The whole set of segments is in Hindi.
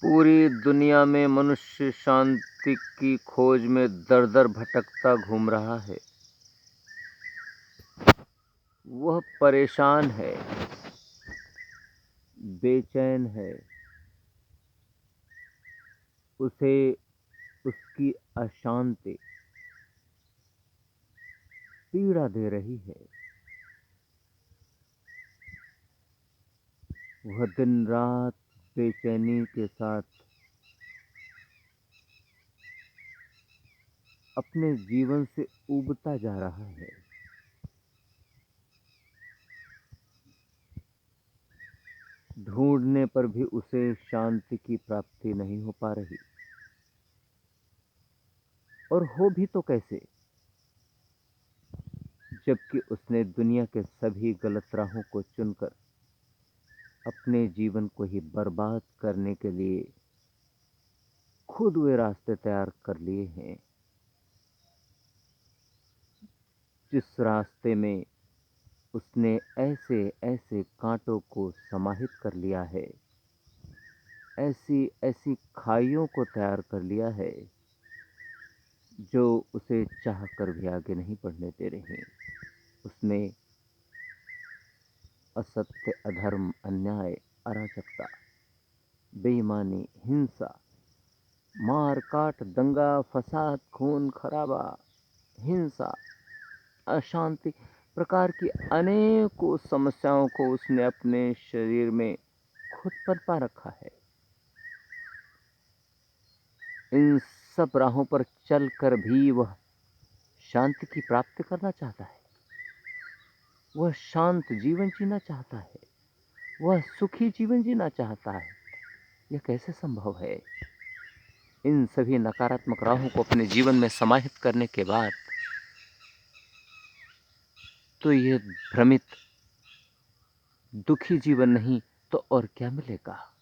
पूरी दुनिया में मनुष्य शांति की खोज में दर-दर भटकता घूम रहा है। वह परेशान है, बेचैन है। उसे उसकी अशांति पीड़ा दे रही है। वह दिन-रात बेचैनी के साथ अपने जीवन से ऊबता जा रहा है। ढूंढने पर भी उसे शांति की प्राप्ति नहीं हो पा रही। और हो भी तो कैसे, जबकि उसने दुनिया के सभी गलत राहों को चुनकर अपने जीवन को ही बर्बाद करने के लिए खुद वे रास्ते तैयार कर लिए हैं, जिस रास्ते में उसने ऐसे ऐसे कांटों को समाहित कर लिया है, ऐसी ऐसी खाइयों को तैयार कर लिया है, जो उसे चाह कर भी आगे नहीं बढ़ने दे रही। उसने असत्य, अधर्म, अन्याय, अराजकता, बेईमानी, हिंसा, मार काट, दंगा फसाद, खून खराबा, हिंसा, अशांति प्रकार की अनेकों समस्याओं को उसने अपने शरीर में खुद पर पा रखा है। इन सब राहों पर चलकर भी वह शांति की प्राप्ति करना चाहता है। वह शांत जीवन जीना चाहता है। वह सुखी जीवन जीना चाहता है। यह कैसे संभव है? इन सभी नकारात्मक राहों को अपने जीवन में समाहित करने के बाद तो यह भ्रमित, दुखी जीवन नहीं तो और क्या मिलेगा?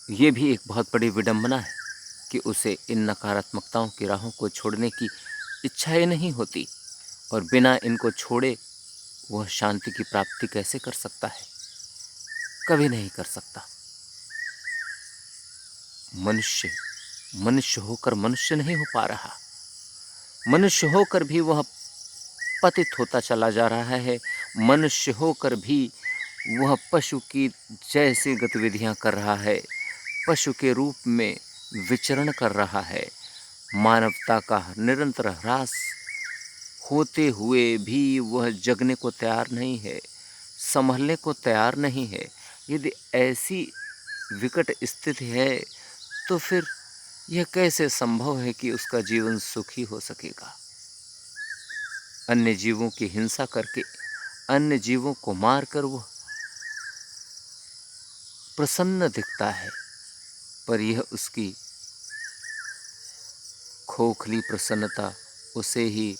ये भी एक बहुत बड़ी विडंबना है कि उसे इन नकारात्मकताओं की राहों को छोड़ने की इच्छा ही नहीं होती, और बिना इनको छोड़े वह शांति की प्राप्ति कैसे कर सकता है? कभी नहीं कर सकता। मनुष्य मनुष्य होकर मनुष्य नहीं हो पा रहा। मनुष्य होकर भी वह पतित होता चला जा रहा है। मनुष्य होकर भी वह पशु की जैसी गतिविधियां कर रहा है, पशु के रूप में विचरण कर रहा है। मानवता का निरंतर ह्रास होते हुए भी वह जगने को तैयार नहीं है, संभलने को तैयार नहीं है। यदि ऐसी विकट स्थिति है तो फिर यह कैसे संभव है कि उसका जीवन सुखी हो सकेगा? अन्य जीवों की हिंसा करके, अन्य जीवों को मारकर वह प्रसन्न दिखता है, पर यह उसकी खोखली प्रसन्नता उसे ही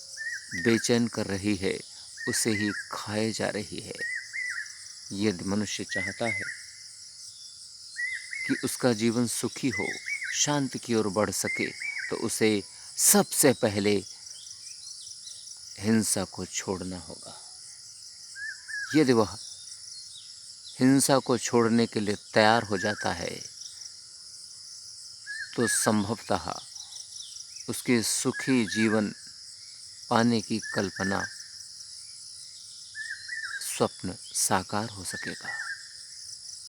बेचैन कर रही है, उसे ही खाए जा रही है। यदि मनुष्य चाहता है कि उसका जीवन सुखी हो, शांति की ओर बढ़ सके, तो उसे सबसे पहले हिंसा को छोड़ना होगा। यदि वह हिंसा को छोड़ने के लिए तैयार हो जाता है, तो संभवतः उसके सुखी जीवन पाने की कल्पना, स्वप्न साकार हो सकेगा।